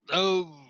Oh.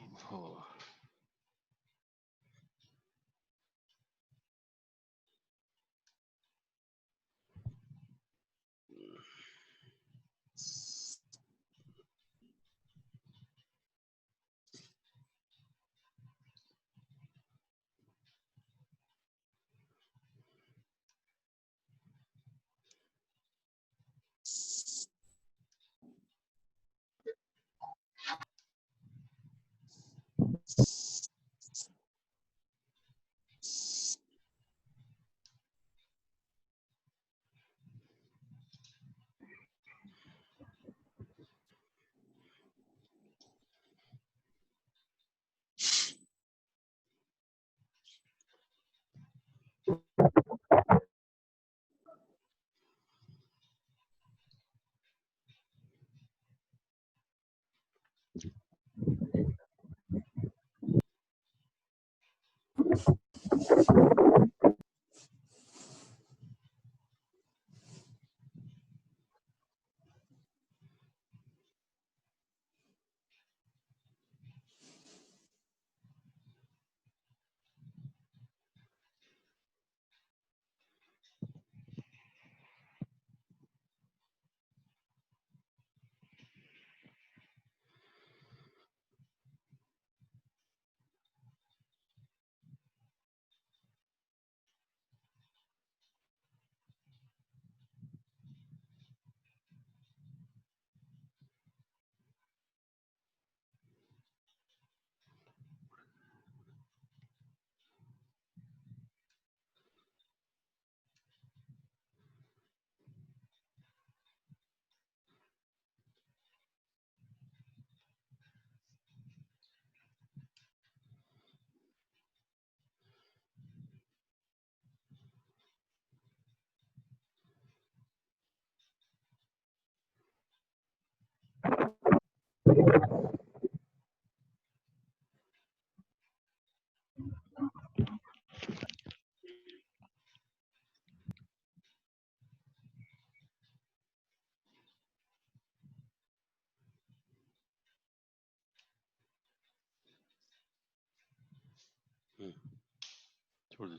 छोड़ दो।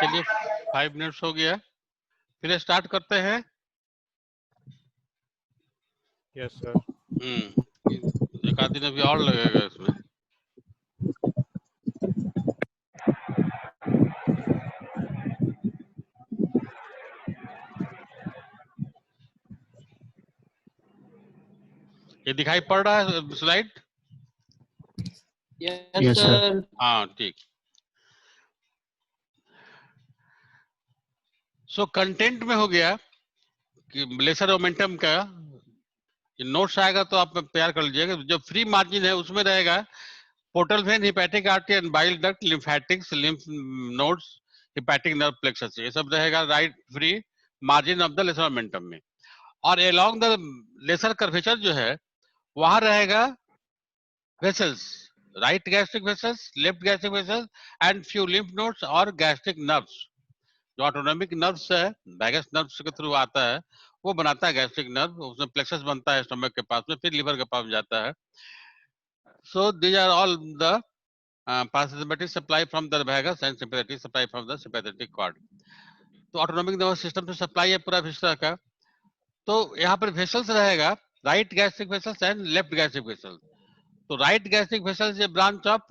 चलिए 5 मिनट्स हो गया, फिर स्टार्ट करते हैं। Yes sir. एक आध दिन अभी और लगेगा इसमें। ये दिखाई पड़ रहा है स्लाइड? Yes sir. हाँ ठीक। सो कंटेंट में हो गया कि लेसर मोमेंटम का नोट्स आएगा तो आप तैयार कर लीजिएगा। जो फ्री मार्जिन है उसमें रहेगा portal vein, hepatic artery and bile duct, lymphatics, lymph nodes, hepatic nerve plexus, ये सब रहेगा right free margin of the lesser omentum में। और अलोंग द लेसर कर्वेचर जो है वहां रहेगा vessels, right gastric vessels, left gastric vessels and few lymph nodes और गैस्ट्रिक नर्व्स। जो ऑटोनॉमिक नर्व्स है वैगस नर्व्स के थ्रू आता है, वो बनाता है गैस्ट्रिक नर्व, उसमें प्लेक्सस बनता है स्टमक के पास में, फिर लिवर के पास जाता है। So these are all the parasympathetic supply from the vagus and sympathetic supply from the sympathetic cord। तो ऑटोनॉमिक नर्वस सिस्टम से सप्लाई है पूरा विस्टा का। तो यहाँ पर वेसल्स रहेगा, right gastric vessels and left gastric vessels. तो राइट गैस्ट्रिक वेसल्स ये branch of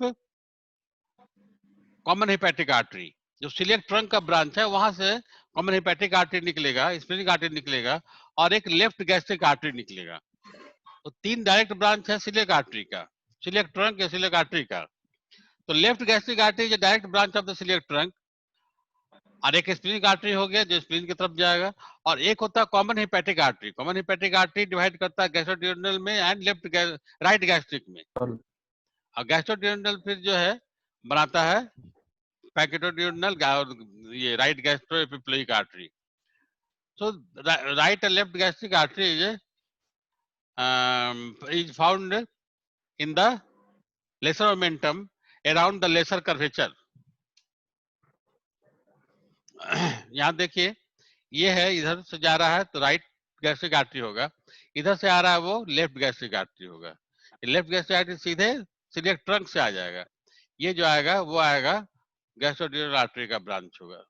common hepatic artery, जो सिलियक ट्रंक का ब्रांच है वहां से कॉमन हिपैटिक आर्टरी निकलेगा, स्प्लेनिक आर्टरी निकलेगा और एक लेफ्ट गैस्ट्रिक आर्टरी निकलेगा। तो 3 डायरेक्ट ब्रांच है सिलियक आर्टरी का, सिलियक ट्रंक या सिलियक आर्टरी का। तो left gastric artery is direct branch of the coeliac trunk और एक स्प्लीनिक आर्टरी हो गया जो स्प्लीन की तरफ जाएगा, और एक होता है common hepatic artery. Common hepatic artery divide करता है गैस्ट्रोड्यूोडेनल में एंड राइट गैस्ट्रिक में, और गैस्ट्रोड्यूोडेनल फिर जो है बनाता है पैकेटोड्यूोडेनल और ये right gastroepiploic artery. So right and left gastric artery is found in the lesser omentum around the lesser curvature. यहाँ देखिए ये है, इधर से जा रहा है तो राइट गैस्ट्रिक आर्टरी होगा, इधर से आ रहा है वो लेफ्ट गैस्ट्रिक आर्टरी होगा। लेफ्ट गैस्ट्रिक आर्टरी सीधे सीधे ट्रंक से आ जाएगा, ये जो आएगा वो आएगा गैस्ट्रोड्यूोडेनल आर्टरी का ब्रांच होगा,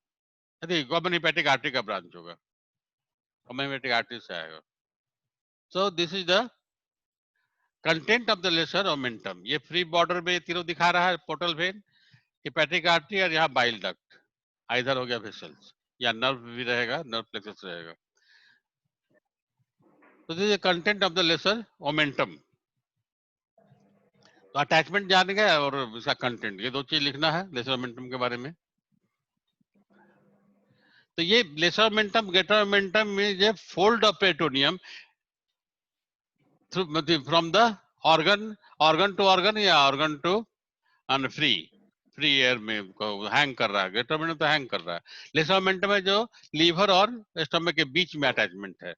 कॉमन हेपेटिक आर्टरी का ब्रांच होगा, कॉमन हेपेटिक आर्टरी से आएगा। सो this is the content of the lesser omentum. ये फ्री बॉर्डर में तीनों दिखा रहा है, पोर्टल वेन, हेपेटिक आर्टरी और यहाँ बाइल डक्ट, इधर हो गया वेसल्स, या नर्व भी रहेगा, नर्व प्लेक्सस रहेगा। तो this is content of the lesser omentum. तो अटैचमेंट जान गए और इसका कंटेंट, ये दो चीज लिखना है लेसर ओमेंटम के बारे में। तो ये लेसर ओमेंटम ग्रेटर ओमेंटम में ये fold of peritoneum from the organ to organ या organ to an free air में हैंग कर रहा है। ग्रेटर ओमेंटम तो हैंग कर रहा है, लेसर ओमेंटम है जो लीवर और स्टमक के बीच में अटैचमेंट है,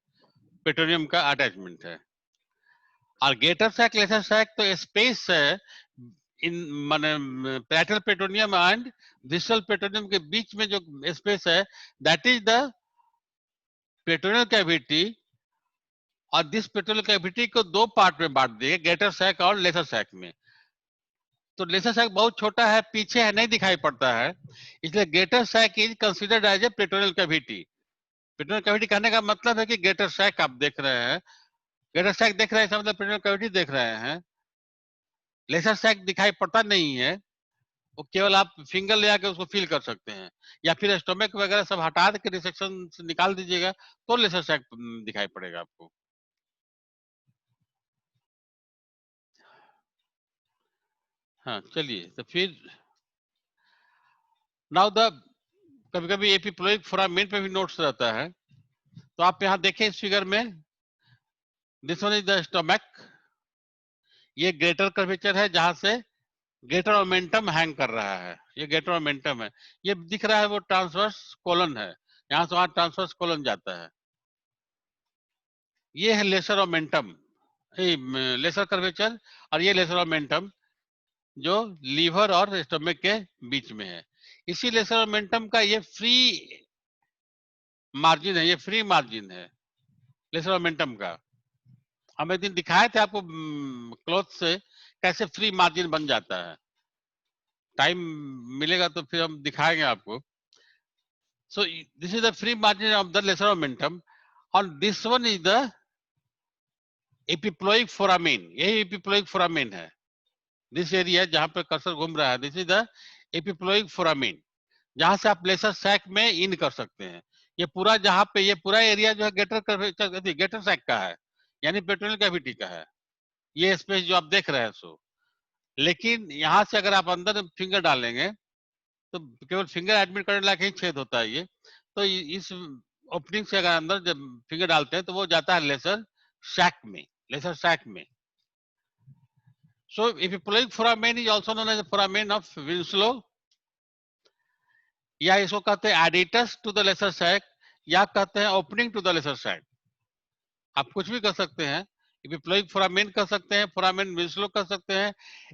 पेट्रोनियम का अटैचमेंट है। और ग्रेटर सैक लेसर सैक तो स्पेस है इन माने पैरेटल पेट्रोनियम एंड विसरल पेट्रोनियम के बीच में जो स्पेस है, दैट इज द पेट्रोनियल कैविटी। और दिस पेट्रोनियल कैविटी को दो पार्ट में बांट दिए, ग्रेटर सैक और लेसर सैक में। तो लेसर सैक बहुत छोटा है, पीछे है, नहीं दिखाई पड़ता है, इसलिए greater sac is considered as a peritoneal cavity. Peritoneal cavity कहने का मतलब है कि ग्रेटर सैक आप देख रहे हैं, ग्रेटर सैक देख रहे हैं, मतलब पेट्रोनियल कैविटी देख रहे हैं। लेसर सैक दिखाई पड़ता नहीं है, वो केवल आप फिंगर ले आके उसको फील कर सकते हैं, या फिर स्टोमक वगैरह सब हटा के डिसेक्शन से निकाल दीजिएगा तो लेसर सैक दिखाई पड़ेगा आपको। हाँ चलिए, तो फिर नाउ द कभी कभी एपिप्लोइक फोरामेन पे भी नोट्स रहता है, तो आप यहाँ देखें इस फिगर में, this one is the stomach, ये ग्रेटर कर्वेचर है जहां से ग्रेटर ओमेंटम हैंग कर रहा है, ये ग्रेटर ओमेंटम है, ये दिख रहा है वो ट्रांसवर्स कोलन है, यहाँ से वहां ट्रांसवर्स कोलन जाता है। ये है लेसर ओमेंटम, लेसर कर्वेचर, और ये लेसर ओमेंटम जो लीवर और स्टमक के बीच में है। इसी लेसर ओमेंटम का ये फ्री मार्जिन है, ये फ्री मार्जिन है लेसर ओमेंटम का। हम एक दिन दिखाए थे आपको क्लॉथ से कैसे फ्री मार्जिन बन जाता है, टाइम मिलेगा तो फिर हम दिखाएंगे आपको। So this is the free margin of the lesser omentum, और this one is the epiploic foramen, यही एपिप्लोइक फोरामेन है, दिस एरिया जहां पर कर्सर घूम रहा है, this is the epiploic foramen, जहां से आप लेसर सैक में इन कर सकते हैं। ये पूरा जहां पे ये पूरा एरिया जो है गेटर सैक का है, यानी पेट्रोनियल कैविटी का है, ये स्पेस जो आप देख रहे हैं सो। लेकिन यहाँ से अगर आप अंदर फिंगर डालेंगे तो केवल फिंगर एडमिट करने लायक ही छेद होता है ये, तो इस ओपनिंग से अगर अंदर जब फिंगर डालते हैं तो वो जाता है लेसर सैक में, लेसर सैक में। So epiploic foramen is also known as foramen of Winslow, या इसको कहते हैं aditus to the lesser sac, या कहते हैं opening to the lesser sac. आप कुछ भी कर सकते हैं, एपिप्लोइक फोरामेन कर सकते हैं, फोरामेन विंसलो कर सकते हैं,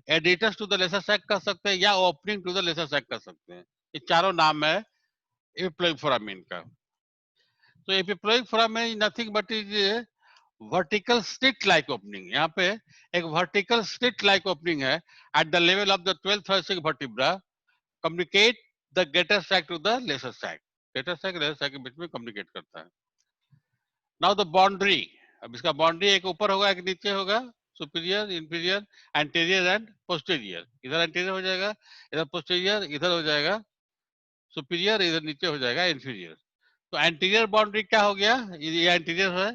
aditus to the lesser sac कर सकते हैं, या opening to the lesser sac कर सकते हैं। ये चारों नाम है एपिप्लोइक फोरामेन का। तो epiploic foramen is nothing but is vertical slit like opening. यहाँ पे एक वर्टिकल स्लिट लाइक ओपनिंग है at the level of the 12th thoracic vertebra, communicate the greater sac to the lesser sac, greater sac lesser sac के बीच में communicate करता है। Now the boundary, अब इसका बाउंड्री एक ऊपर होगा एक नीचे होगा, superior, inferior, anterior and posterior. इधर एंटीरियर हो जाएगा, इधर पोस्टीरियर, इधर हो जाएगा सुपीरियर, इधर नीचे हो जाएगा इंफीरियर। तो एंटीरियर बाउंड्री क्या हो गया, ये एंटीरियर है,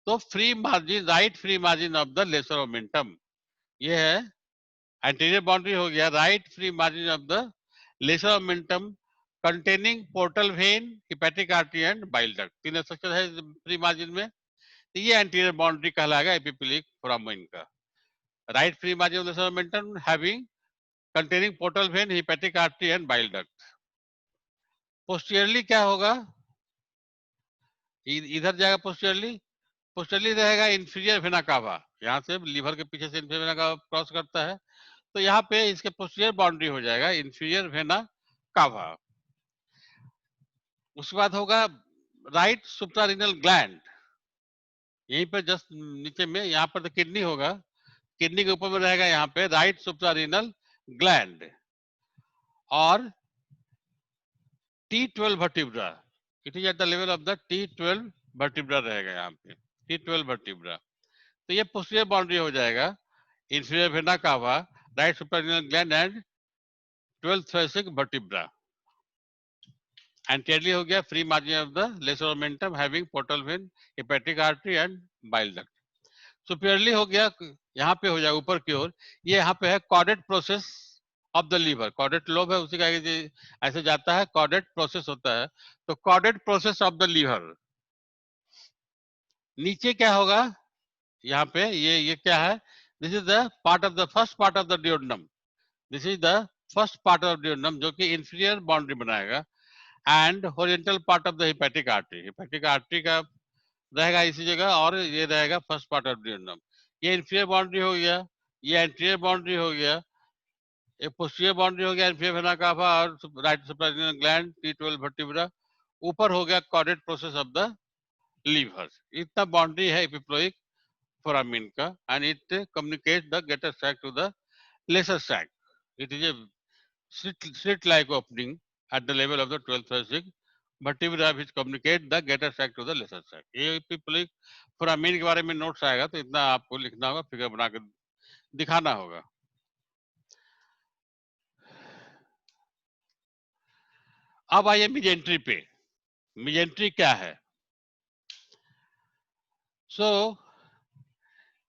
तो free margin, right free margin of the lesser omentum, ये है एंटीरियर बाउंड्री हो गया, right free margin of the lesser omentum containing portal vein, hepatic artery and bile duct. तीन स्ट्रक्चर है फ्री मार्जिन में, तो ये एंटीरियर बाउंड्री कहलाएगा एपिपेलिक फोरामेन का। Right free margin of the omentum having containing portal vein, hepatic artery and bile duct. Posteriorly क्या होगा, इधर जाएगा पोस्टीरियरली, पोस्टीरियरली रहेगा इंफीरियर वेना कावा, यहाँ से लीवर के पीछे से इंफीरियर वेना कावा क्रॉस करता है, तो यहाँ पे इसके पोस्टीरियर बाउंड्री हो जाएगा इंफीरियर वेना कावा। उसके बाद होगा राइट सुप्रारीनल ग्लैंड, यहीं पे जस्ट नीचे में, यहाँ पर तो किडनी होगा, किडनी के ऊपर में रहेगा यहाँ पे राइट सुप्रारीनल ग्लैंड। और T12 vertebra, it is eight the level of the T12 vertebra रहेगा यहाँ पे, T12 वर्टिब्रा। तो ये पोस्टीरियर बाउंड्री हो जाएगा inferior vena cava, right suprarenal gland and 12th thoracic vertebra। Anteriorly हो गया free margin of the lesser omentum having portal vein, hepatic artery and bile duct. Superiorly हो गया, यहाँ पे हो जाएगा ऊपर की ओर, ये यहाँ पे है caudate process of the liver, caudate lobe है उसी का ऐसे जाता है, कॉर्डेट प्रोसेस होता है, तो caudate process of the liver. नीचे क्या होगा, यहाँ पे ये क्या है, this is the part of the first part of the duodenum, this is the first part of duodenum जो कि इंफीरियर बाउंड्री बनाएगा, and horizontal part of the hepatic artery, hepatic artery का रहेगा इसी जगह, और ये रहेगा फर्स्ट पार्ट ऑफ डियोडनम। ये इंफीरियर बाउंड्री हो गया, ये एंटीरियर बाउंड्री हो गया, ये पोस्टीरियर बाउंड्री हो गया इंफीरियर वेना कावा और right suprarenal gland T12 vertebra. ऊपर हो गया caudate process of the liver. इतना बाउंड्री है एपिप्लोइक फोरामिन का, and it communicate the greater sac to the lesser sac. It is a slit like opening at the level of the 12th thoracic vertebra which communicate the greater sac to the lesser sac। ये epiploic foramen के बारे में notes आएगा, तो इतना आपको लिखना होगा, फिगर बना के दिखाना होगा। अब आइए मिजेंट्री पे, मिजेंट्री क्या है। So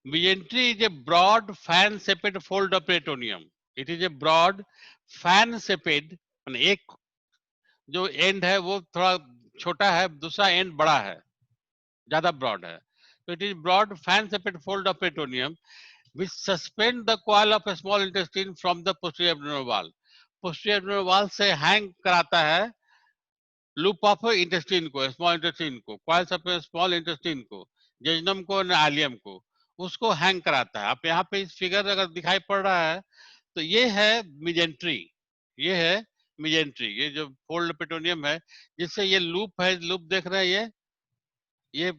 mesentery is a broad fan shaped fold of peritoneum, it is a broad fan shaped, एक जो एंड है वो थोड़ा छोटा है, दूसरा एंड बड़ा है, ज्यादा ब्रॉड है, तो it is broad fan shaped fold of peritoneum which suspend the coil of a small intestine from the posterior abdominal wall। posterior abdominal wall से हैंग कराता है लूप ऑफ इंटेस्टिन को, स्मॉल इंटेस्टिन को, coils of small intestine को, जेजनम को, आलियम को, उसको hang कराता है। आप यहाँ पे इस फिगर अगर दिखाई पड़ रहा है तो ये है मिजेंट्री, ये है मिजेंट्री, ये जो फोल्ड पेटोनियम है जिससे ये लूप है, लूप देख रहे हैं, ये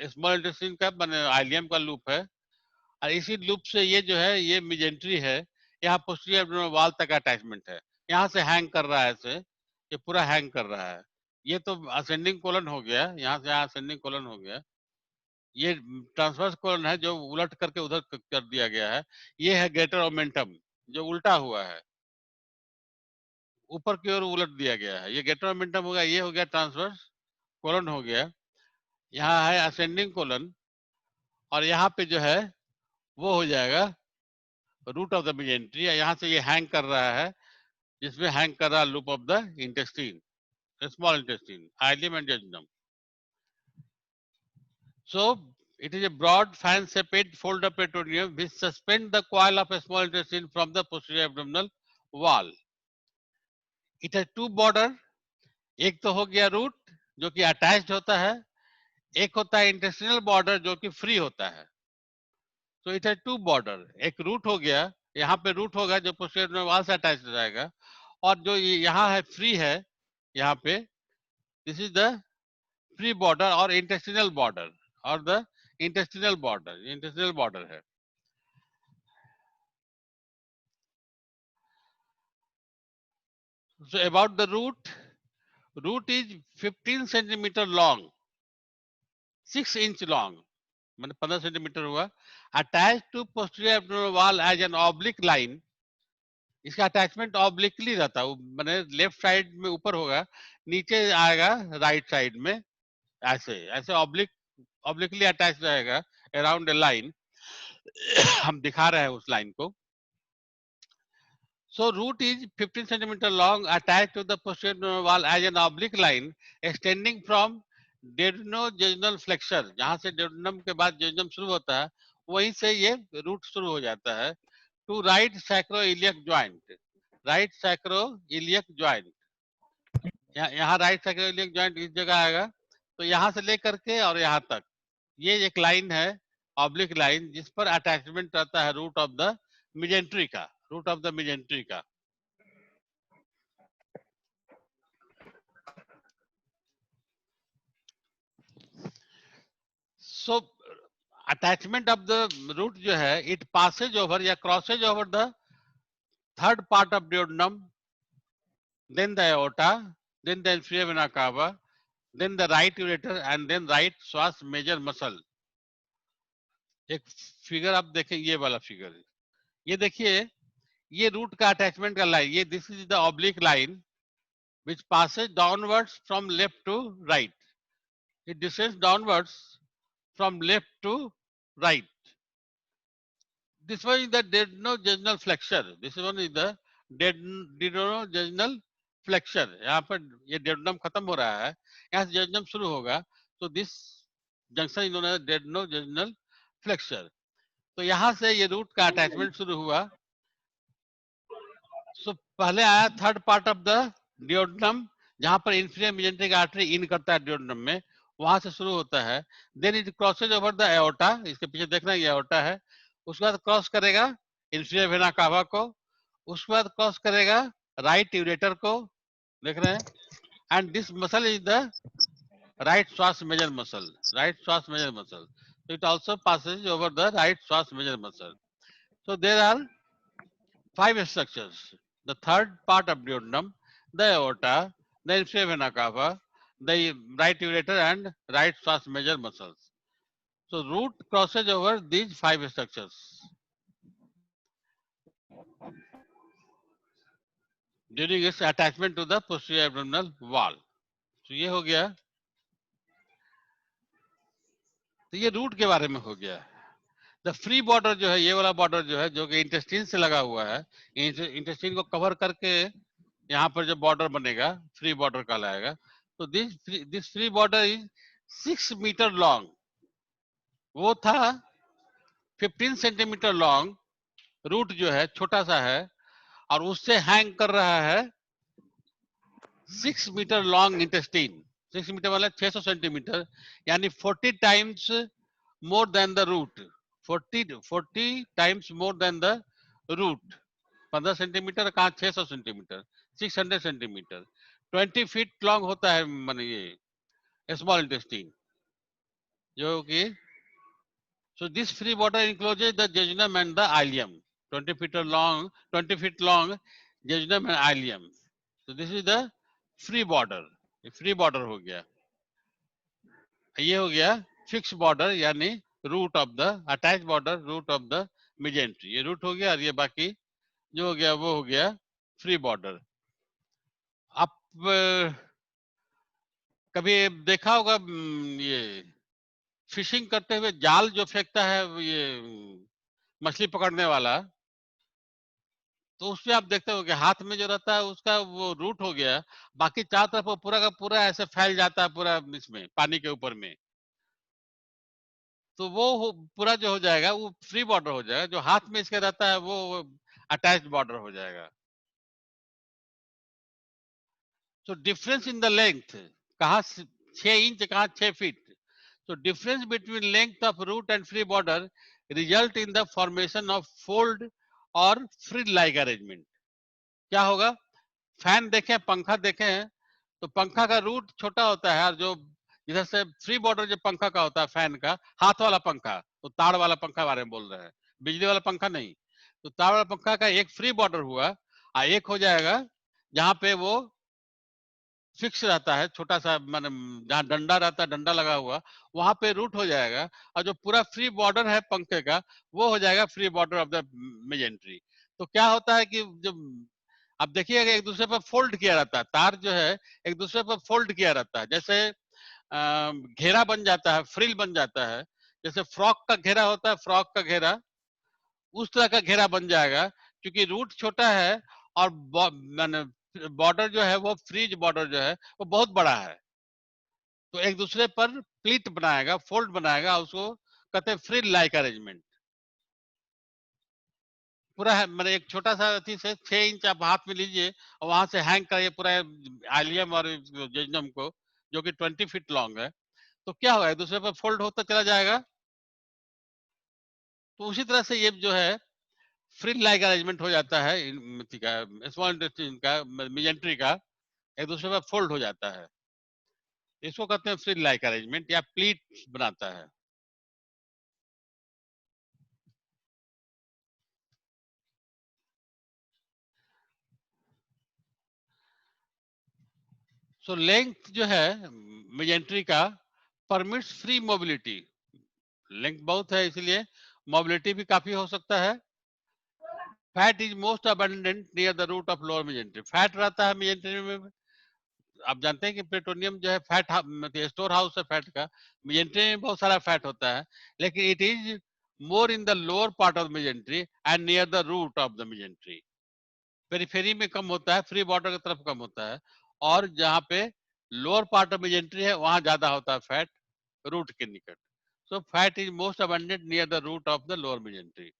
स्मॉल इंटेस्टिन का आलियम का लूप है, और इसी लूप से ये जो है ये मिजेंट्री है, यहाँ पोस्टीरियर एब्डोमिनल वॉल तक अटैचमेंट है, यहाँ से हैंग कर रहा है ऐसे, ये पूरा हैंग कर रहा है। ये तो असेंडिंग कोलन हो गया, यहाँ से यहाँ असेंडिंग कोलन हो गया, ये ट्रांसवर्स कोलन है जो उलट करके उधर कर दिया गया है, ये है ग्रेटर ओमेंटम जो उल्टा हुआ है, ऊपर की ओर उलट दिया गया है, ये ग्रेटर ओमेंटम हो गया, ये हो गया ट्रांसवर्स कोलन हो गया, यहाँ है असेंडिंग कोलन, और यहाँ पे जो है वो हो जाएगा रूट ऑफ द मिजेंट्री, यहाँ से ये हैंग कर रहा है, जिसमें हैंग कर रहा loop of the intestine, small intestine, ileum and jejunum। So it is a broad fan shaped fold of peritoneum which suspend the coil of a small intestine from the posterior abdominal wall। It has two border, एक तो हो गया root जो कि attached होता है, एक होता है इंटेस्टिनल बॉर्डर जो कि फ्री होता है। तो इट है टू बॉर्डर, एक रूट हो गया, यहाँ पे रूट होगा जो पोस्टीरियर वॉल से अटैच हो जाएगा, और जो यहाँ है फ्री है यहाँ पे, this is the free border और इंटेस्टिनल बॉर्डर, और द इंटेस्टिनल बॉर्डर है। So about the root is 15 centimeter long, 6 inch long, मैंने 15 सेंटीमीटर हुआ, attached to posterior abdominal wall as an oblique line। इसका अटैचमेंट ऑब्लिकली रहता है, मैंने left side में ऊपर होगा, नीचे आएगा राइट साइड में, ऐसे ऐसे ऑब्लिकली अटैच रहेगा अराउंड ए लाइन। हम दिखा रहे हैं उस लाइन को। So root is 15 centimeter long, attached to the posterior wall as an oblique line extending from duodenojejunal flexure. जहां से duodenum के बाद jejunum शुरू होता है, वहीं से ये रूट शुरू हो जाता है, to right sacroiliac joint. Right sacroiliac joint. यहाँ राइट sacroiliac joint इस जगह आएगा, तो यहाँ से लेकर के और यहाँ तक ये एक लाइन है, ऑब्लिक लाइन, जिस पर अटैचमेंट रहता है रूट ऑफ द मिजेंट्री का, रूट ऑफ द मिजेंट्री का. So attachment of the root जो है, it passes over या crosses over the third part of duodenum, then the aorta, then the inferior vena cava, then the right ureter and then right psoas major muscle. एक figure आप देखें, ये वाला figure, ये देखिए, ये रूट का अटैचमेंट का लाइन, ये this is the oblique line which passes downwards from left to right. It descends downwards from left to right. This one is the duodenojejunal flexure. This one is the duodenojejunal flexure. यहाँ पर ये duodenum खत्म हो रहा है, यहाँ से duodenum शुरू होगा, तो this junction is known as duodenojejunal flexure. तो यहाँ से ये रूट का अटैचमेंट शुरू हुआ. सो पहले आया थर्ड पार्ट ऑफ द डियोडेनम, जहां पर इंफीरियर मेजेंट्रिक आर्टरी इन करता है डियोडेनम में, वहां से शुरू होता है. Then it crosses over the aorta, इसके पीछे देखना ये एओर्टा है. उसके बाद क्रॉस करेगा इंफीरियर वेना कावा को, उसके बाद क्रॉस करेगा राइट यूरेटर को, देख रहे हैं. And this muscle is the right psoas major muscle, right psoas major muscle. It also passes over the right psoas major muscle. So there are 5 structures: the third part of duodenum, the aorta, the inferior vena cava, the right ureter and right psoas major muscles. So root crosses over these 5 structures during its attachment to the posterior abdominal wall. So ये हो गया, तो ये root के बारे में हो गया. द फ्री बॉर्डर जो है, ये वाला बॉर्डर जो है, जो कि इंटेस्टाइन से लगा हुआ है, इंटेस्टाइन को कवर करके यहाँ पर जो बॉर्डर बनेगा, फ्री बॉर्डर कहलाएगा. तो this free border is 6 metre long. वो था 15 सेंटीमीटर लॉन्ग, रूट जो है छोटा सा है, और उससे हैंग कर रहा है 6 मीटर लॉन्ग इंटेस्टाइन. 6 मीटर मतलब 600 सेंटीमीटर, यानी 40 times more than the root. 40 times more than the root. 15 centimetre कहाँ 600 सेंटीमीटर, 600 सेंटीमीटर. 20 फीट लॉन्ग होता है माने ये स्मॉल इंटेस्टाइन, जो कि so this free border encloses the jejunum and the ileum. 20 feet long, 20 feet long jejunum and ileum. So this is the free border. ये free border हो गया. ये हो गया फिक्स बॉर्डर, यानी root of the attach border, root of the mesentery. ये root हो गया, और ये बाकी जो हो गया वो हो गया फ्री बॉर्डर. आप कभी देखा होगा ये फिशिंग करते हुए जाल जो फेंकता है, ये मछली पकड़ने वाला, तो उसमें आप देखते हो कि हाथ में जो रहता है उसका वो रूट हो गया, बाकी चारों तरफ वो पूरा का पूरा ऐसे फैल जाता है पूरा इसमें पानी के ऊपर में. तो वो पूरा जो हो जाएगा वो फ्री बॉर्डर हो जाएगा. जो हाथ में इसके रहता है वो अटैच्ड बॉर्डर हो जाएगा. So difference in the length, कहाँ 6 इंच कहाँ 6 feet. So difference between length of root and free border result in the formation of fold or frill-like arrangement. क्या होगा, फैन देखें, पंखा देखें, तो पंखा का रूट छोटा होता है, और जो इधर से फ्री बॉर्डर जो पंखा का होता है, फैन का, हाथ वाला पंखा, तो तार वाला पंखा बारे में बोल रहे हैं, बिजली वाला पंखा नहीं. तो तार वाला पंखा का एक फ्री बॉर्डर हुआ, और एक हो जाएगा जहां पे वो फिक्स रहता है, छोटा सा, माने जहाँ डंडा रहता है, डंडा लगा हुआ, वहां पे रूट हो जाएगा, और जो पूरा फ्री बॉर्डर है पंखे का, वो हो जाएगा free border of the mesentery. तो क्या होता है कि जब आप देखिएगा एक दूसरे पर फोल्ड किया रहता है, तार जो है एक दूसरे पर फोल्ड किया रहता है, जैसे घेरा बन जाता है, फ्रिल बन जाता है, जैसे फ्रॉक का घेरा होता है, फ्रॉक का घेरा, उस तरह का घेरा बन जाएगा, क्योंकि रूट छोटा है और बॉर्डर जो है वो फ्रीज बॉर्डर जो है वो बहुत बड़ा है, तो एक दूसरे पर प्लीट बनाएगा, फोल्ड बनाएगा, उसको कहते हैं फ्रिल लाइक अरेंजमेंट। पूरा है मतलब एक छोटा सा अथी से 6 इंच आप हाथ में लीजिए और वहां से हैंग करिए पूरा आलियम और जेजनम को, जो कि 20 फीट लॉन्ग है, तो क्या होगा, एक दूसरे पर फोल्ड होता चला जाएगा। तो उसी तरह से ये जो है फ्रिल लाइक अरेंजमेंट हो जाता है स्मॉल इंटेस्टाइन का, मिजेंट्री का, एक दूसरे पर फोल्ड हो जाता है, इसको कहते हैं फ्रिल लाइक अरेंजमेंट या प्लीट बनाता है। सो लेंथ जो है मिजेंट्री का परमिट्स फ्री मोबिलिटी, लेंथ बहुत है इसलिए मोबिलिटी भी काफी हो सकता है। Fat is most abundant near the root of lower mesentery, fat रहता है मिजेंट्री में। आप जानते हैं कि प्लेटोनियम जो है फैट स्टोर हाउस है फैट का, मिजेंट्री में बहुत सारा फैट होता है, लेकिन it is more in the lower part of mesentery and near the root of the mesentery. Periphery में कम होता है, फ्री बॉर्डर की तरफ कम होता है, और जहाँ पे लोअर पार्ट ऑफ मिजेंट्री है वहां ज्यादा होता है फैट, रूट के निकट। So fat is most abundant near the root of the lower mesentery.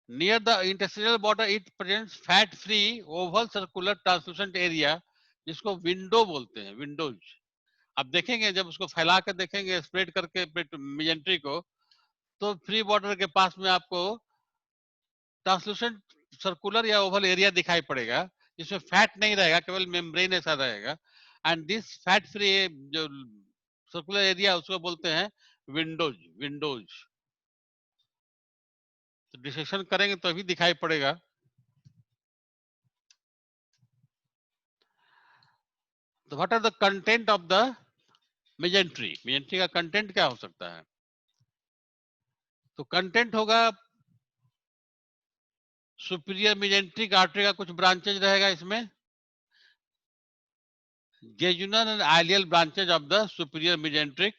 Near the intestinal border, it presents fat-free oval circular translucent area, जिसको विंडो बोलते हैं, विंडोज। आप देखेंगे जब उसको फैला कर देखेंगे स्प्रेड करके मिजेंट्री को, तो फ्री बॉर्डर के पास में आपको ट्रांसलूसेंट सर्कुलर या ओवल एरिया दिखाई पड़ेगा, जिसमें फैट नहीं रहेगा, केवल मेम्ब्रेन ऐसा रहेगा। एंड दिस फैट फ्री जो सर्कुलर एरिया उसको बोलते हैं विंडोज, विंडोज। तो डिसेक्शन करेंगे तो अभी दिखाई पड़ेगा। तो what are the content of the mesentery, mesentery का कंटेंट क्या हो सकता है? तो कंटेंट होगा सुपीरियर मिजेंट्रिक आर्टरी का कुछ ब्रांचेज रहेगा इसमें, jejunal and ileal branches of the superior mesenteric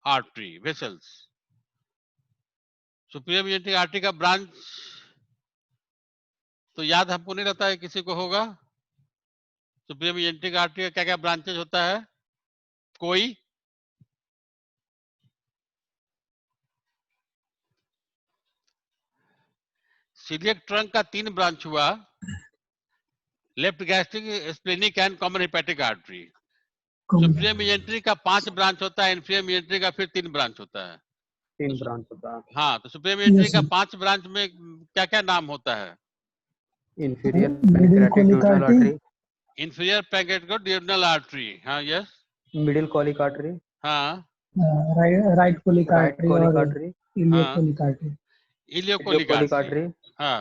artery vessels. Superior mesenteric artery का ब्रांच तो याद हमको नहीं रहता है, किसी को होगा? सुपीरियर मिजेंट्रिक आर्टरी का क्या क्या ब्रांचेज होता है? कोई सीलियक ट्रंक का 3 ब्रांच हुआ, left gastric, splenic and common hepatic artery. Superior mesentery का 5 ब्रांच होता है, इन्फीरियर मिजेंट्री का फिर 3 ब्रांच होता है। 3 ब्रांच होता है। हाँ, तो सुपीरियर मिजेंट्री का 5 ब्रांच में क्या क्या नाम होता है? Inferior pancreatic artery, inferior pancreatic artery, हाँ यस, मिडिल कोलिक आर्टरी, हाँ right colic right artery colic और आर्टरी, हाँ, ileocolic artery ileocolic ileocolic artery, artery, हाँ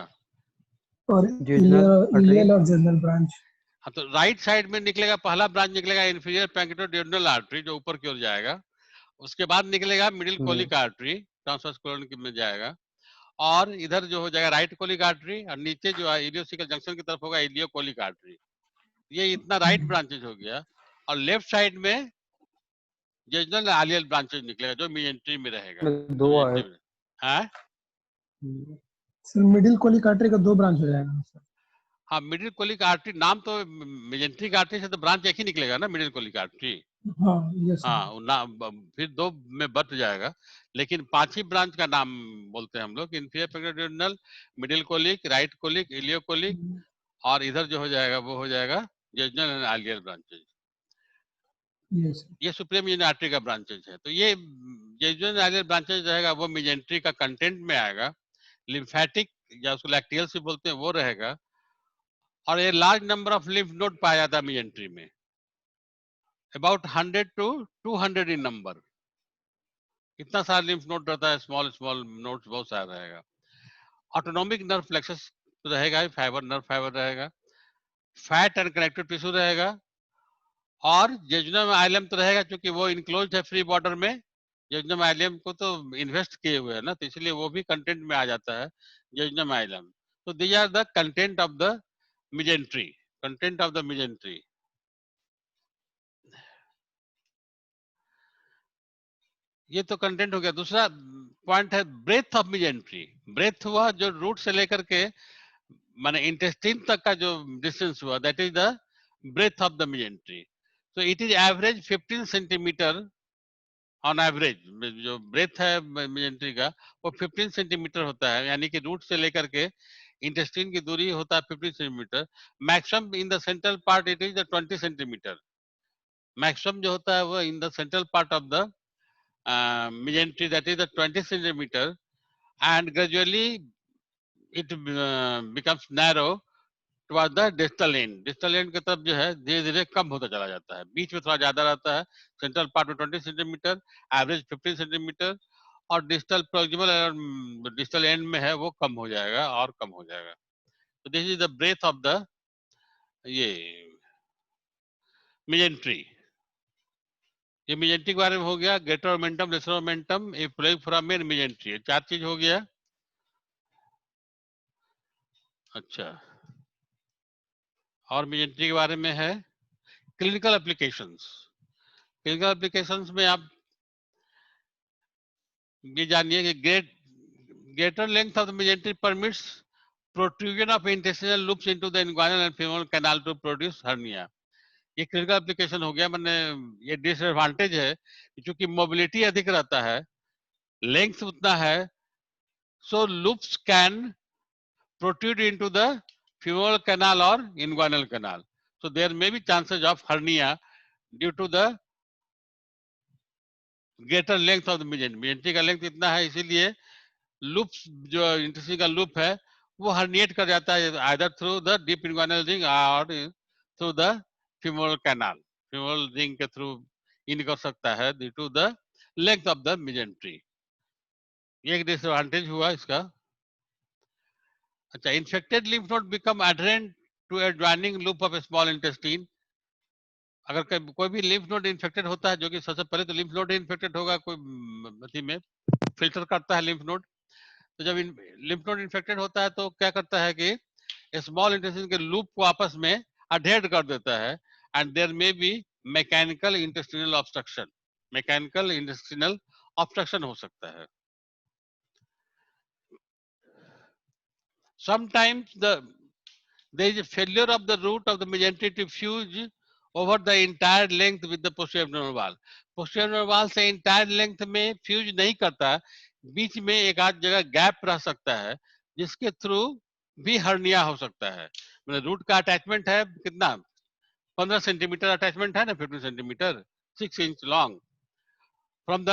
और ज्यूजनल आर्टरी। इलियल और जनरल ब्रांच। हाँ, तो राइट साइड में निकलेगा, पहला ब्रांच निकलेगा इंफीरियर पैंक्रेटिक आर्टरी जो ऊपर की ओर जाएगा, उसके बाद निकलेगा middle colic artery transverse colon में जाएगा, और इधर जो हो जाएगा राइट कोलिक आर्टरी, और नीचे जो है इलियोसिकल जंक्शन की तरफ होगा इलियोकोलिक आर्टरी। ये इतना राइट ब्रांचेज हो गया, और लेफ्ट साइड में जेजुनल आलियल ब्रांचेज निकलेगा जो मिजेंट्री में रहेगा। 2 मिजेंट्री में, हाँ सर मिडिल कोलिक आर्टरी का 2 ब्रांच हो जाएगा सर। हाँ, मिडिल कोलिक आर्टरी नाम तो मिजेंट्रिक आर्टरी से तो ब्रांच एक ही निकलेगा ना, मिडिल कोलिक आर्टरी। हाँ यस सर। हाँ, फिर 2 में बट जाएगा, लेकिन 5 ही ब्रांच का नाम बोलते हैं हम लोग, inferior pancreatic, middle colic, right colic, ileocolic, और इधर जो हो जाएगा वो हो जाएगा jejunal and ileal branches. Yes ये सुप्रीम मिजेंट्रिक आर्टरी का ब्रांचेज है। तो ये जेजुनल आलियल ब्रांचेज रहेगा, वो मिजेंट्री का कंटेंट में आएगा। लिम्फेटिक या उसको लैक्टियल से बोलते हैं वो रहेगा, और ये large number of lymph node पाया जाता है मिजेंट्री में, अबाउट 100 to 200 इन नंबर। इतना सारा लिम्फ नोड रहता है, स्मॉल स्मॉल नोड्स बहुत सारा रहेगा। ऑटोनोमिक नर्व प्लेक्सस रहेगा, फाइबर नर्व फाइबर रहेगा, फैट एंड कनेक्टिव टिश्यू रहेगा, और जेजुनम आइलम तो रहेगा क्योंकि वो इनक्लोज है फ्री बॉर्डर में। जेजुनम आइलम को तो इन्वेस्ट किए हुए है ना, तो इसलिए वो भी कंटेंट में आ जाता है जेजुनम आइलम। तो these are the content of the mesentery, content of the mesentery. ये तो कंटेंट हो गया। दूसरा पॉइंट है ब्रेथ ऑफ मिजेंट्री। ब्रेथ हुआ जो रूट से लेकर के माने इंटेस्टाइन तक का जो डिस्टेंस हुआ, that is the breadth of the mesentery. So it is average 15 centimetre on average. जो ब्रेथ है मेजेंट्री का वो 15 सेंटीमीटर होता है, यानी कि रूट से लेकर के इंटेस्टाइन की दूरी होता है 15 centimetre. Maximum in the central part it is the 20 centimetre. Maximum जो होता है वो in the central part of the mesentery, that is the 20 centimeter, and gradually it becomes narrow towards the distal end. Distal end की तरफ जो है धीरे धीरे कम होता चला जाता है. बीच में थोड़ा ज्यादा रहता है, सेंट्रल पार्ट में 20 सेंटीमीटर, एवरेज 15 सेंटीमीटर, और डिस्टल प्रोक्सिमल और डिस्टल एंड में है वो कम हो जाएगा और कम हो जाएगा. तो this is the breadth of the ये मेजेंट्री. ये मेजेंट्री के बारे में हो गया. Greater momentum, lesser momentum, a flowing from main mesentery, चार चीज हो गया. अच्छा, और मेजेंट्री के बारे में है क्लिनिकल एप्लीकेशंस. क्लिनिकल एप्लीकेशंस में आप ये जानिए कि greater length of the mesentery permits protrusion of intestinal loops into the inguinal and femoral canal to produce hernia. ये क्लिनिकल एप्लीकेशन हो गया. मैंने ये डिसएडवांटेज है क्योंकि मोबिलिटी अधिक रहता है, लेंथ उतना है, so loops can protrude into the femoral canal or inguinal canal. So there may be chances of hernia due to the greater length of the mesentery. mesentery का लेंथ इतना है, इसीलिए लूप्स जो इंटेस्टाइन का loop है वो herniate कर जाता है, either through the deep inguinal ring और through the femoral canal. femoral ring के थ्रू इन कर सकता है due to the length of the mesentery. ये एक डिसएडवांटेज हुआ इसका. अच्छा, infected lymph node become adherent to adjoining loop of small intestine. अगर कोई भी lymph node इन्फेक्टेड होता है, जो कि सबसे पहले तो lymph node इन्फेक्टेड होगा, कोई अथी में फिल्टर करता है lymph node. तो जब lymph node इन्फेक्टेड होता है तो क्या करता है कि स्मॉल इंटेस्टाइन के लूप को आपस में अडेड कर देता है, and there may be mechanical intestinal obstruction. Mechanical intestinal obstruction हो सकता है. Sometimes there is a failure of the root of the mesentery to fuse over the entire length with the posterior abdominal wall. posterior abdominal wall से entire length में fuse नहीं करता, बीच में एक आध जगह गैप रह सकता है, जिसके थ्रू भी हर्निया हो सकता है. मतलब रूट का अटैचमेंट है कितना, 15 सेंटीमीटर अटैचमेंट है ना, 15 centimetre, 6 inch long, from the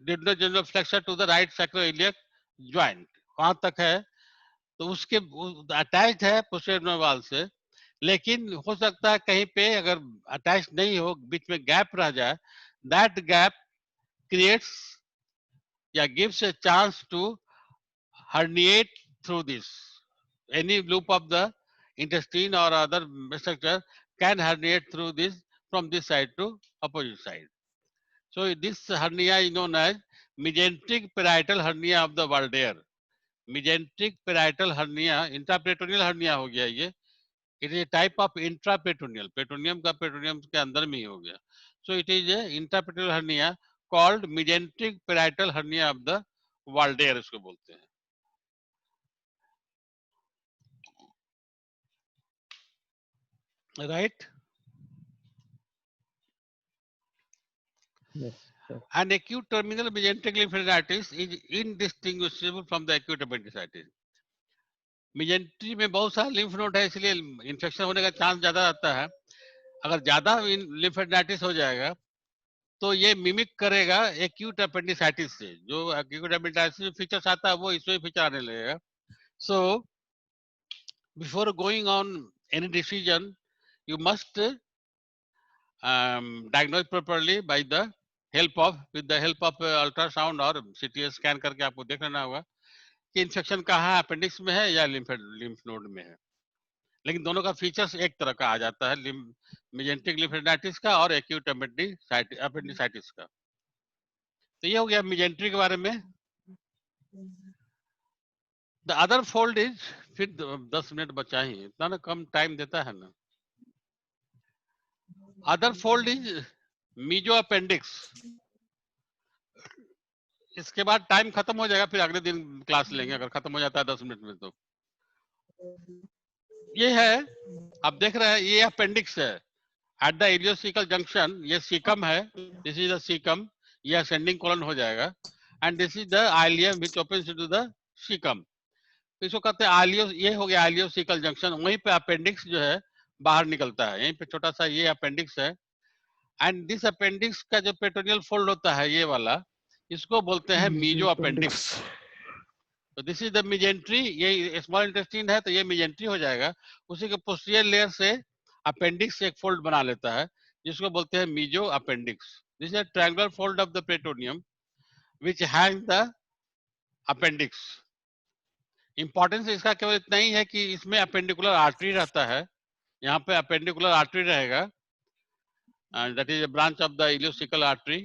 duodenojejunal flexure to the right sacroiliac joint, वहां तक है. तो उसके अटैच है पोस्टीरियर वाल से, लेकिन हो सकता है कहीं पे अगर अटैच नहीं हो, बीच में गैप रह जाए, दैट गैप क्रिएट्स या gives a chance to herniate through this. Any loop of the intestine or other structure can herniate through this from this side to opposite side. So this hernia is known as mesenteric parietal hernia of the Waldeyer. Mesenteric parietal hernia, intraperitoneal hernia हो गया ये. It is a type of intraperitoneal. Peritoneum का peritoneum के अंदर में ही हो गया. So it is a intraperitoneal hernia called mesenteric parietal hernia of the Waldeyer इसको बोलते हैं. Right? Yes, sir. An acute terminal mesenteric lymphadenitis is indistinguishable from the acute appendicitis. Mesentery में बहुत सारा लिम्फ नोड है, इसलिए इन्फेक्शन होने का चांस ज्यादा रहता है. अगर ज्यादा लिम्फेडाइटिस हो जाएगा तो ये मिमिक करेगा एक्यूट अपेंडिसाइटिस से. जो एक्यूट अपेंडिसाइटिस में फीचर्स आता है वो इसमें फीचर आने लगेगा. So before going on any decision you must diagnose properly by the with the help of ultrasound और CT स्कैन करके आपको देख लेना होगा कि इन्फेक्शन कहाँ है, अपेंडिक्स में है या लिम्फ नोड में है. लेकिन दोनों का फीचर्स एक तरह का आ जाता है, मेजेंटिक लिम्फेडाइटिस का और एक्यूट अपेंडिसाइटिस का. तो ये हो गया मेजेंट्री के बारे में. द अदर फोल्ड इज, फिर 10 मिनट बचा ही, इतना ना कम टाइम देता है ना. Other fold is mesoappendix. इसके बाद टाइम खत्म हो जाएगा, फिर अगले दिन क्लास लेंगे अगर खत्म हो जाता है 10 मिनट में. तो ये है, आप देख रहे हैं, ये अपेंडिक्स है एट द इलियोसिकल जंक्शन। ये सीकम है, दिस इज द सीकम, ये असेंडिंग कोलन हो जाएगा, and this is the ileum which opens into the caecum. इसको कहते हैं आलियो, ये हो गया आलियोसिकल जंक्शन। वहीं पे अपेंडिक्स जो है बाहर निकलता है, यहीं पे छोटा सा ये अपेंडिक्स है। एंड दिस अपेंडिक्स का जो पेटोनियल फोल्ड होता है ये वाला, इसको बोलते हैं मीजो अपेंडिक्स। तो दिस इज द मिजेंट्री, ये स्मॉल इंटेस्टाइन है तो ये मिजेंट्री हो जाएगा। उसी के पोस्टीरियर लेयर से अपेंडिक्स एक फोल्ड बना लेता है जिसको बोलते हैं mesoappendix. This is triangular fold of the peritoneum which hang the appendix. Importance इसका केवल इतना ही है कि इसमें अपेंडिकुलर आर्टरी रहता है, यहाँ पे अपेंडिकुलर आर्टरी रहेगा, that is branch of the ileocaecal artery.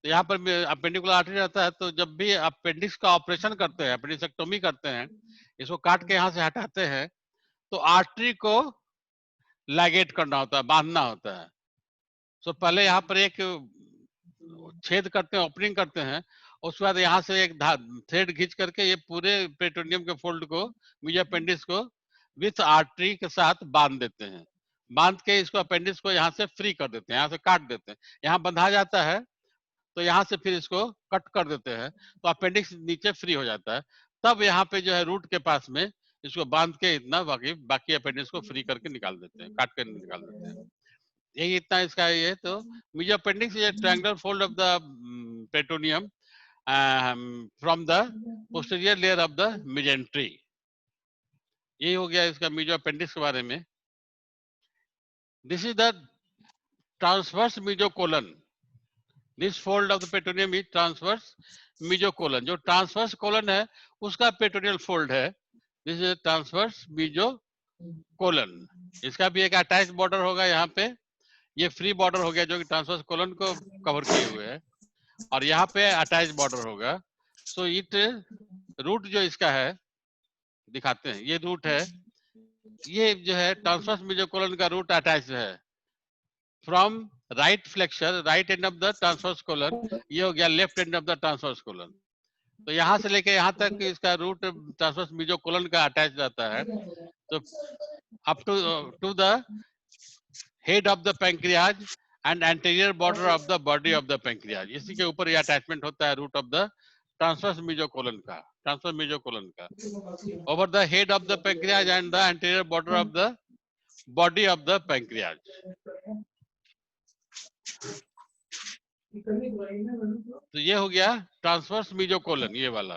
तो यहाँ पर अपेंडिकुलर आर्टरी रहता है, तो जब भी अपेंडिक्स का ऑपरेशन करते हैं, अपेंडिसेक्टोमी करते हैं, इसको काट के यहाँ से हटाते हैं, तो आर्टरी को लैगेट करना होता है, बांधना होता है। तो पहले यहाँ पर एक छेद करते हैं, ओपनिंग करते हैं, उसके बाद यहाँ से एक थ्रेड खींच करके ये पूरे पेटोनियम के फोल्ड को, मीजो अपेंडिक्स को विथ आर्टरी के साथ बांध देते हैं। बांध के इसको अपेंडिक्स को यहाँ से फ्री कर देते हैं, यहाँ से काट देते हैं, यहाँ बंधा जाता है, तो यहाँ से फिर इसको कट कर देते हैं, तो अपेंडिक्स नीचे फ्री हो जाता है। तब यहाँ पे जो है रूट के पास में इसको बांध के इतना बाकी अपेंडिक्स को फ्री करके निकाल देते हैं, काट कर निकाल देते हैं। यही इतना इसका ये। तो mesoappendix is triangular fold of the peritoneum from the posterior layer of the mesentery. यही हो गया इसका मीजो अपेंडिक्स के बारे में। This is the transverse mesocolon. This fold of the peritoneum is transverse mesocolon. जो ट्रांसवर्स कोलन है उसका पेटोनियल फोल्ड है, दिस इज ट्रांसवर्स मीजोकोलन। इसका भी एक अटैच बॉर्डर होगा यहाँ पे, ये फ्री बॉर्डर हो गया जो कि ट्रांसवर्स कोलन को कवर किए हुए है, और यहाँ पे अटैच बॉर्डर होगा। सो इट रूट जो इसका है दिखाते हैं, ये रूट है, ये जो है ट्रांसवर्स मीजोकोलन का रूट अटैच है from right flexor, right end of the transverse colon, ये हो गया left end of the transverse colon. तो यहाँ से लेके यहाँ तक इसका रूट ट्रांसवर्स मीजोकोलन का अटैच रहता है। तो up to the head of the pancreas and anterior border of the body of the pancreas, इसी के ऊपर ये अटैचमेंट होता है root of the transverse mesocolon का, ट्रांसवर्स मीजोकोलन का, over the head of the pancreas and the anterior border of the body of the pancreas. तो ये हो गया ट्रांसवर्स मीजोकोलन, ये वाला।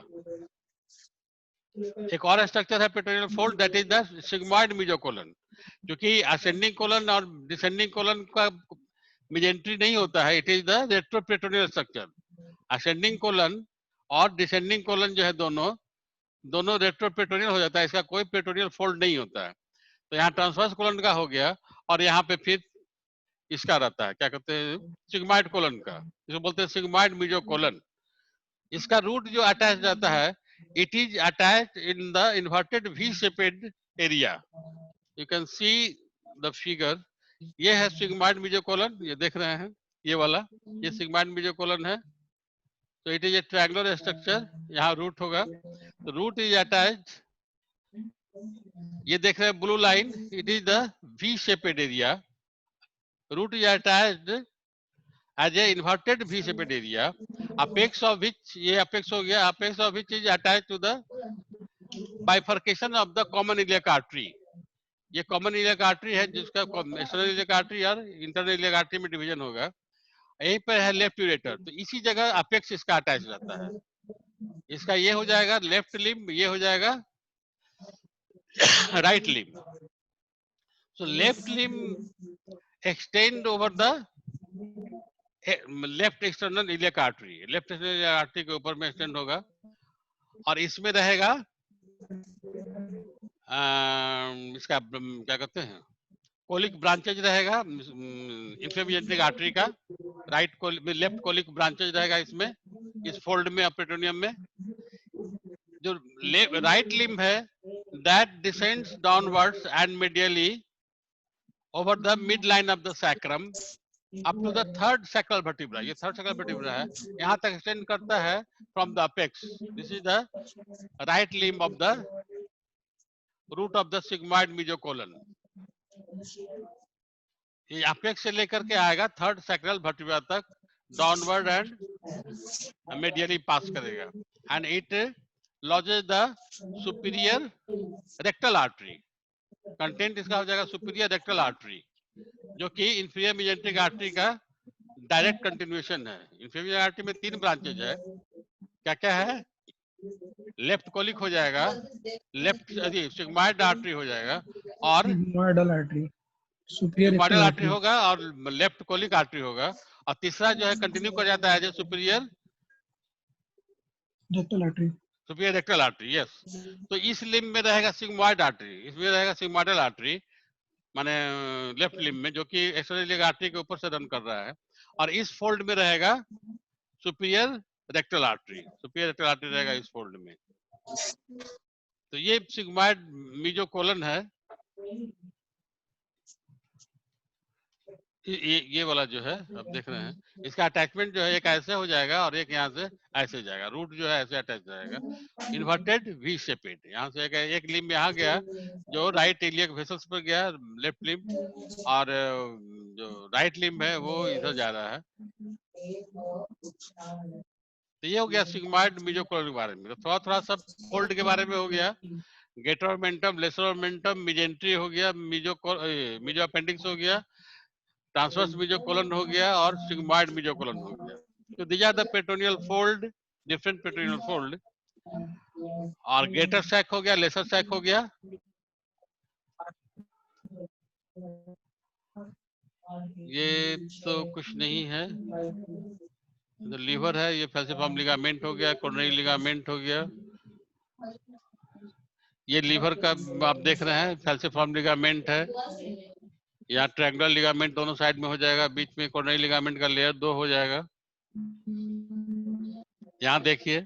एक और स्ट्रक्चर है peritoneal fold, that is the sigmoid mesocolon. क्योंकि असेंडिंग कोलन और डिसेंडिंग कोलन का मिजेंट्री नहीं होता है, it is the retroperitoneal structure. Ascending colon और डिसेंडिंग कोलन जो है दोनों रेट्रोपेटोनियल हो जाता है, इसका कोई पेटोनियल फोल्ड नहीं होता है। तो यहाँ ट्रांसवर्स कोलन का हो गया, और यहाँ पे फिर इसका रहता है, क्या कहते हैं, सिग्मॉइड कोलन का, इसको बोलते हैं सिग्मॉइड मीजोकोलन। इसका रूट जो अटैच रहता है, it is attach in the inverted V shaped area. You can see the figure, ये है सिग्मॉइड मीजोकोलन, ये देख रहे हैं, ये वाला, ये सिग्मॉइड मीजोकोलन है। तो it is a triangular structure, यहाँ रूट होगा, तो रूट इज अटैच, ये देख रहे हैं blue line, it is the V shaped area, root is attached as a inverted V shaped area, apex of which, ये अपेक्स हो गया, apex of which is attached to the bifurcation of the common iliac artery. ये common iliac artery है जिसका external iliac artery और internal iliac artery में division होगा, यहीं पर है लेफ्ट यूरेटर, तो इसी जगह अपेक्स इसका अटैच रहता है। इसका ये हो जाएगा लेफ्ट लिम्ब, ये हो जाएगा right limb. So left limb extend over the left external iliac artery, left external artery के ऊपर में एक्सटेंड होगा, और इसमें रहेगा इसका क्या कहते हैं, कोलिक ब्रांचेज रहेगा इंफेमिजेंट्रिक आर्टरी का, लेफ्ट कोलिक ब्रांचेज रहेगा इसमें, इस फोल्ड में पेटोनियम में। जो राइट लिम्ब है, that descends downwards and medially over the midline of the sacrum up to the third sacral vertebra, ये third sacral vertebra है, यहाँ तक extend करता है from the apex. This is the right limb of the root of the sigmoid mesocolon. ये apex से लेकर के आएगा थर्ड सैक्रल वर्टिब्रा तक, डाउनवर्ड एंड medially पास करेगा, and it lodges the superior rectal artery. Content इसका हो जाएगा सुपीरियर रेक्टल आर्टरी, जो कि इंफीरियर मेजेंट्रिक आर्टरी का डायरेक्ट कंटिन्यूएशन है। इंफीरियर आर्टरी में 3 ब्रांचेज है, क्या क्या है? लेफ्ट कोलिक हो जाएगा, लेफ्ट सिग्मॉइड आर्टरी हो जाएगा, और सिग्मॉइडल आर्टरी, सुपीरियर सिग्मॉइडल रेक्टल आर्टरी होगा, और लेफ्ट कोलिक आर्टरी होगा, और तीसरा जो है कंटिन्यू कर जाता है जो superior rectal artery. Superior rectal artery, yes. तो इस लिम्ब में रहेगा सिग्मॉइड आर्टरी, इसमें रहेगा सिग्मॉइडल आर्टरी, माने लेफ्ट लिम्ब में, जो कि एक्सटर्नल आर्टरी के ऊपर से रन कर रहा है, और इस फोल्ड में रहेगा superior rectal artery, superior rectal artery रहेगा इस फोल्ड में। तो ये सिग्मॉइड मेसोकोलन है। ये वाला जो है अब देख रहे हैं, इसका अटैचमेंट जो है एक ऐसे हो जाएगा और एक यहाँ से ऐसे जाएगा, रूट जो है ऐसे अटैच जाएगा, इन्वर्टेड वी शेपेड। यहाँ से एक लिम्ब यहाँ गया जो राइट इलियक वेसल्स पर गया, लेफ्ट लिम्ब, और जो राइट लिम्ब है वो इधर जा रहा है। तो ये हो गया सिग्मॉइड मेसोकोलन के बारे में। तो थोड़ा थोड़ा सब फोल्ड के बारे में हो गया, greater omentum, lesser omentum, mesentery हो गया, मेसो अपेंडिक्स हो गया, ट्रांसवर्स मेसोकोलन हो गया, और सिग्मॉइड मेसोकोलन हो गया। तो these are the peritoneal fold, different peritoneal fold. और ग्रेटर सैक हो गया, लेसर सैक हो गया। ये तो कुछ नहीं है, तो लीवर है, ये फैल्सिफॉर्म लिगामेंट हो गया, कोरोनरी लिगामेंट हो गया। ये लीवर का आप देख रहे हैं फैल्सिफॉर्म लिगामेंट है, यहाँ ट्रायंगुलर लिगामेंट दोनों साइड में हो जाएगा, बीच में कोरोनरी लिगामेंट का लेयर 2 हो जाएगा। यहाँ देखिए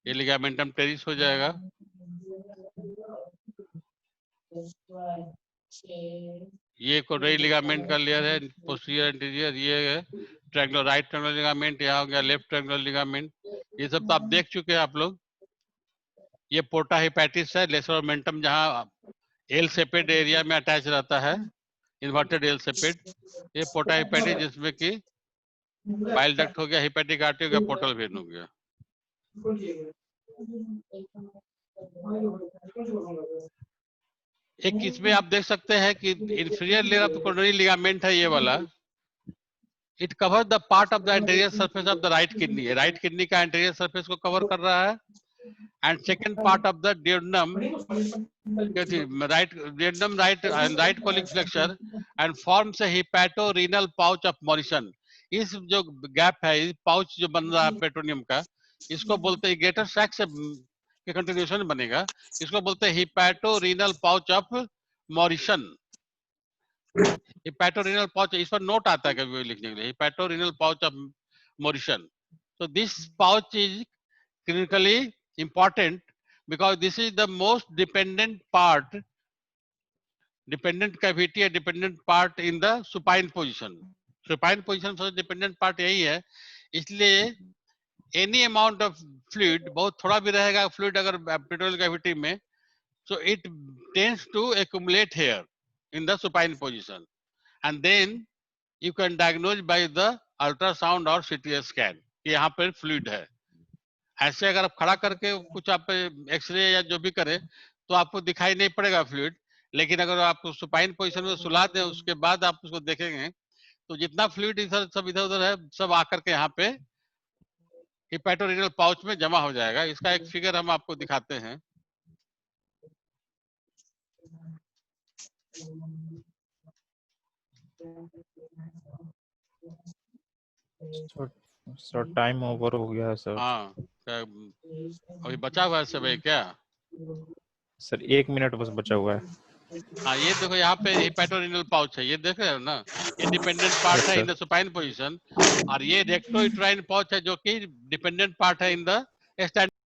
ये लिगामेंटम टेरिस हो जाएगा, ये कोरोनरी लिगामेंट का लेयर है, पोस्टीरियर एंटीरियर। ये है ट्रायंगुलर, राइट ट्रायंगुलर लिगामेंट, यहाँ हो गया लेफ्ट ट्रायंगुलर लिगामेंट। ये सब तो आप देख चुके हैं आप लोग। ये पोर्टा हेपेटिस है, लेसर ओमेंटम जहाँ एल सेपेड एरिया में अटैच रहता है, इन्वर्टेड एल सेपेड। ये पोर्टा हेपेटिस जिसमें कि बाइल डक्ट हो गया, हेपेटिक आर्टरी हो गया, पोर्टल वेन हो गया। एक इसमें आप देख सकते हैं कि inferior layer of coronary ligament है ये वाला। It cover the part of the anterior surface of the right kidney, right kidney का एंटीरियर सरफेस को कवर कर रहा है। And second part of the duodenum, right colic flexure, and forms a hepatorenal pouch of Morrison। इस जो gap है, इस pouch जो बन रहा है पेट्रोनियम का, इसको बोलते हैं, ग्रेटर सैक से के कंटिन्यूएशन बनेगा, इसको बोलते हैं hepatorenal pouch of Morrison. Hepatorenal pouch, इस पर नोट आता है कभी लिखने के लिए, hepatorenal pouch of Morrison. So this pouch is clinically important because this is the most dependent cavity or dependent part in the supine position। supine position सबसे dependent part यही है, इसलिए any amount of fluid, बहुत थोड़ा भी रहेगा fluid अगर petrol cavity में, so it tends to accumulate here in the supine position, and then you can diagnose by the ultrasound or CT scan कि यहाँ पर fluid है। ऐसे अगर आप खड़ा करके कुछ आप एक्सरे या जो भी करें तो आपको दिखाई नहीं पड़ेगा फ्लूइड, लेकिन अगर आप सुपाइन पोजीशन में सुला दें उसके बाद आप उसको देखेंगे तो जितना फ्लूइड इधर सब इधर उधर है सब आकर के यहाँ पे हिपैटोरीनल पाउच में जमा हो जाएगा। इसका एक फिगर हम आपको दिखाते हैं। सर टाइम ओवर हो गया है सर। हाँ, अभी बचा हुआ है सब क्या सर? 1 मिनट बस बचा हुआ है। हाँ, ये देखो यहाँ पे हिपैटोरीनल पाउच है, ये देख रहे हो ना, ये डिपेंडेंट पार्ट है इन द सुपाइन पोजीशन, और ये रेक्टोइट्राइन पाउच है जो कि डिपेंडेंट पार्ट है इन द